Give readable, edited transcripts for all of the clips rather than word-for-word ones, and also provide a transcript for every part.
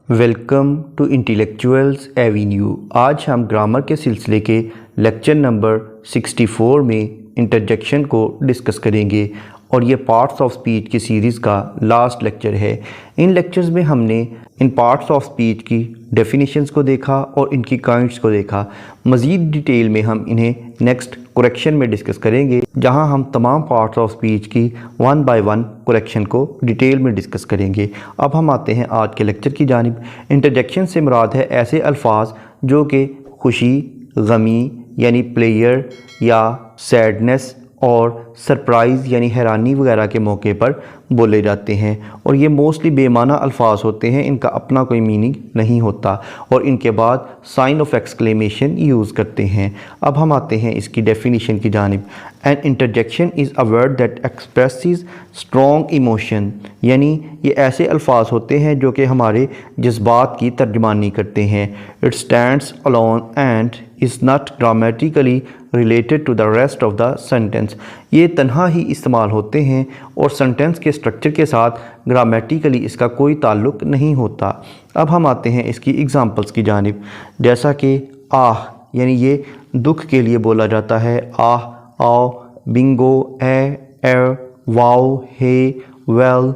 Welcome to intellectuals Avenue. आज हम grammar के सिलसिले के लेक्चर नंबर 64 में इंटरजेक्शन को डिस्कस करेंगे और ये पार्ट्स ऑफ स्पीच की सीरीज़ का लास्ट लेक्चर है। इन लेक्चर्स में हमने इन पार्ट्स ऑफ स्पीच की डेफिनेशंस को देखा और इनकी काइंड्स को देखा। मज़ीद डिटेल में हम इन्हें नेक्स्ट करेक्शन में डिस्कस करेंगे, जहां हम तमाम पार्ट्स ऑफ स्पीच की वन बाय वन करेक्शन को डिटेल में डिस्कस करेंगे। अब हम आते हैं आज के लेक्चर की जानिब। इंटरजेक्शन से मुराद है ऐसे अल्फाज जो कि खुशी, गमी यानी प्लेयर या सैडनेस और सरप्राइज़ यानी हैरानी वगैरह के मौके पर बोले जाते हैं, और ये मोस्टली बेमाना अल्फाज होते हैं, इनका अपना कोई मीनिंग नहीं होता और इनके बाद साइन ऑफ एक्सक्लेमेशन यूज़ करते हैं। अब हम आते हैं इसकी डेफिनेशन की जानिब। An interjection is a word that expresses strong emotion, यानी ये ऐसे अल्फाज होते हैं जो कि हमारे जज्बात की तर्जुमानी करते हैं। It stands alone and is not grammatically related to the rest of the sentence. ये तन्हा ही इस्तेमाल होते हैं और सेंटेंस के स्ट्रक्चर के साथ ग्रामेटिकली इसका कोई ताल्लुक़ नहीं होता। अब हम आते हैं इसकी एग्ज़ाम्पल्स की जानिब। जैसा कि आह, यानी ये दुख के लिए बोला जाता है। आह, aw, bingo, er, wow, hey, well,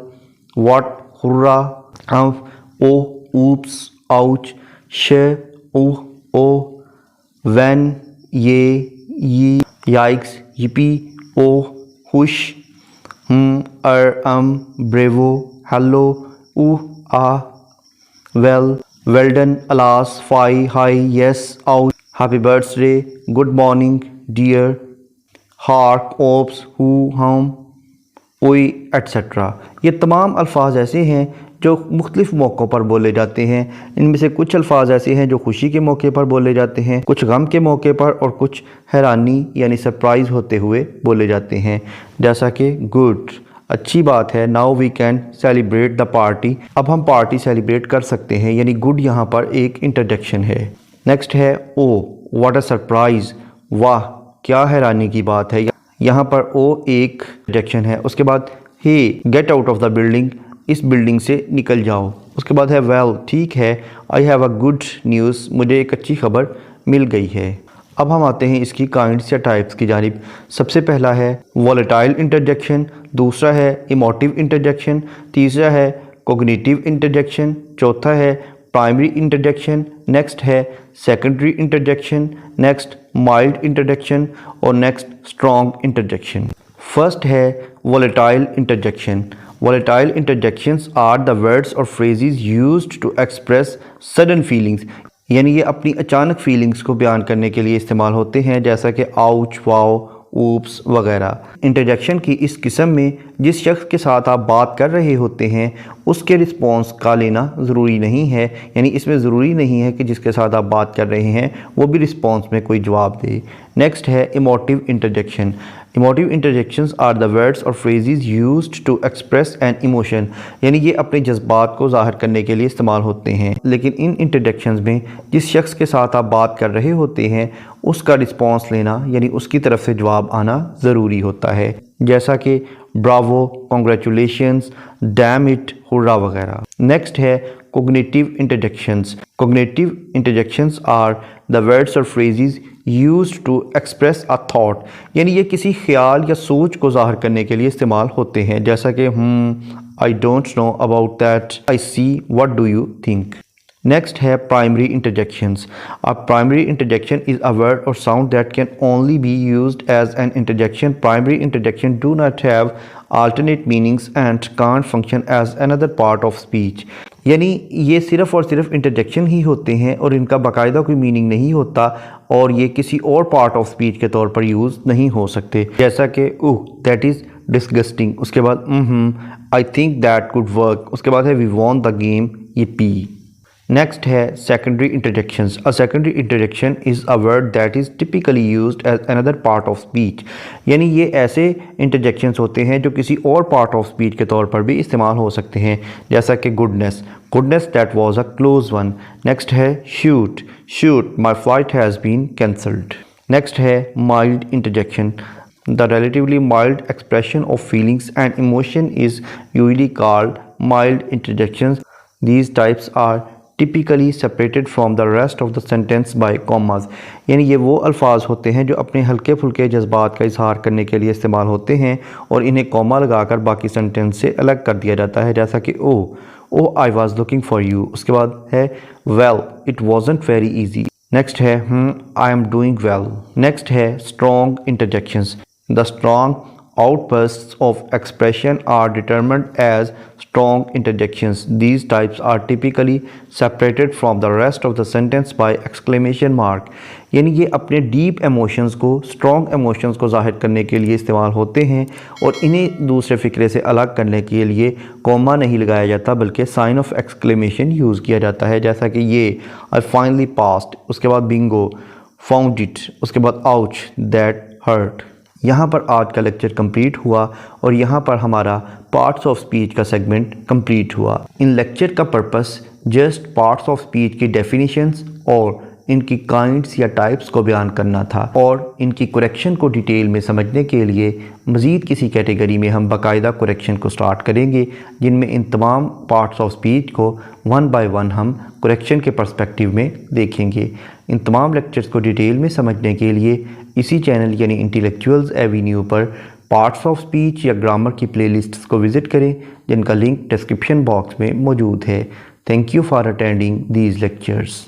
what, hurrah, oh, oops, ouch, sh, oh, oh, वैन, yay, yikes, yippee, oh, hush, bravo, hello, well, done, alas, fie, hi, yes, ouch, happy birthday, good morning, dear, heart, oops, who, ओई, etcetera. ये तमाम अल्फाज ऐसे हैं जो मुख्तलिफ़ मौक़ों पर बोले जाते हैं। इनमें से कुछ अल्फाज ऐसे हैं जो खुशी के मौके पर बोले जाते हैं, कुछ गम के मौके पर, और कुछ हैरानी यानी सरप्राइज़ होते हुए बोले जाते हैं। जैसा कि गुड, अच्छी बात है। Now we can celebrate the party, अब हम पार्टी सेलिब्रेट कर सकते हैं, यानी गुड यहाँ पर एक इंटरजेक्शन है। नेक्स्ट है ओ, व्हाट अ सरप्राइज़, वाह क्या हैरानी की बात है, यहाँ पर ओ एक इंटरजेक्शन है। उसके बाद hey, get out of the building, इस बिल्डिंग से निकल जाओ। उसके बाद है वेल, ठीक है। I have a good news, मुझे एक अच्छी खबर मिल गई है। अब हम आते हैं इसकी काइंड्स या टाइप्स की जानिब। सबसे पहला है वॉलेटाइल इंटरजेक्शन, दूसरा है इमोटिव इंटरजेक्शन, तीसरा है कोग्निटिव इंटरजेक्शन, चौथा है प्राइमरी इंटरजेक्शन, नेक्स्ट है secondary interjection, next mild interjection और नेक्स्ट स्ट्रॉन्ग इंटरजेक्शन। फर्स्ट है volatile interjection. Volatile interjections are the words or phrases used to express sudden feelings, यानी ये अपनी अचानक फीलिंग्स को बयान करने के लिए इस्तेमाल होते हैं, जैसा कि आउच, वाओ, ऊप्स वगैरह। इंटरजेक्शन की इस किस्म में जिस शख्स के साथ आप बात कर रहे होते हैं उसके रिस्पॉन्स का लेना ज़रूरी नहीं है, यानी इसमें ज़रूरी नहीं है कि जिसके साथ आप बात कर रहे हैं वो भी रिस्पॉन्स में कोई जवाब दे। नेक्स्ट है emotive interjection. Emotive interjections are the words और phrases used to express an emotion, यानी ये अपने जज्बात को ज़ाहिर करने के लिए इस्तेमाल होते हैं। लेकिन इन इंटरजेक्शंस में जिस शख्स के साथ आप बात कर रहे होते हैं उसका रिस्पॉन्स लेना यानी उसकी तरफ से जवाब आना ज़रूरी होता है, जैसा कि bravo, congratulations, damn it, hurrah वगैरह। नेक्स्ट है cognitive interjections. Cognitive interjections are the words और phrases used to express a thought, यानी ये किसी ख्याल या सोच को ज़ाहिर करने के लिए इस्तेमाल होते हैं, जैसा कि I don't know about that, I see, what do you think. Next है primary interjections. A primary interjection is a word or sound that can only be used as an interjection. Primary interjection do not have alternate meanings and can't function as another part of speech, यानी ये सिर्फ़ और सिर्फ interjection ही होते हैं और इनका बाकायदा कोई मीनिंग नहीं होता और ये किसी और पार्ट ऑफ स्पीच के तौर पर यूज़ नहीं हो सकते, जैसा कि ओह दैट इज़ डिस्गस्टिंग। उसके बाद I think that could work. उसके बाद है we won the game, yippee. Next है secondary interjections. A secondary interjection is a word that is typically used as another part of speech, यानी ये ऐसे interjections होते हैं जो किसी और पार्ट ऑफ स्पीच के तौर पर भी इस्तेमाल हो सकते हैं, जैसा कि goodness, goodness that was a close one. Next है shoot, shoot my flight has been cancelled. Next है mild interjection. The relatively mild expression of feelings and emotion is usually called mild interjections. These types are typically separated from the rest of the sentence by commas। यानी ये वो अल्फाज होते हैं जो अपने हल्के फुल्के जज्बात का इजहार करने के लिए इस्तेमाल होते हैं और इन्हें कॉमा लगाकर बाकी सेंटेंस से अलग कर दिया जाता है, जैसा कि oh I was looking for you. उसके बाद है well it wasn't very easy. Next है I am doing well. Next है strong interjections. The strong outbursts of expression are determined as strong interjections. These types are typically separated from the rest of the sentence by exclamation mark। यानी ये अपने deep emotions को, strong emotions को ज़ाहिर करने के लिए इस्तेमाल होते हैं और इन्हें दूसरे फ़िक्रे से अलग करने के लिए कॉमा नहीं लगाया जाता बल्कि साइन ऑफ एक्सक्लेमेशन यूज़ किया जाता है, जैसा कि ये आई फाइनली पास्ड। उसके बाद बिंगो, फाउंड इट। उसके बाद आउच, दैट हर्ट। यहाँ पर आज का लेक्चर कंप्लीट हुआ और यहाँ पर हमारा पार्ट्स ऑफ स्पीच का सेगमेंट कंप्लीट हुआ। इन लेक्चर का purpose just parts of speech की डेफिनेशंस और इनकी काइंड्स या टाइप्स को बयान करना था और इनकी करेक्शन को डिटेल में समझने के लिए मज़ीद किसी कैटेगरी में हम बाकायदा करेक्शन को स्टार्ट करेंगे, जिनमें इन तमाम पार्ट्स ऑफ स्पीच को वन बाय वन हम करेक्शन के पर्सपेक्टिव में देखेंगे। इन तमाम लेक्चर्स को डिटेल में समझने के लिए इसी चैनल यानी इंटेलेक्चुअल्स एवेन्यू पर पार्ट्स ऑफ स्पीच या ग्रामर की प्लेलिस्ट्स को विज़िट करें, जिनका लिंक डिस्क्रिप्शन बॉक्स में मौजूद है। Thank you for attending these lectures.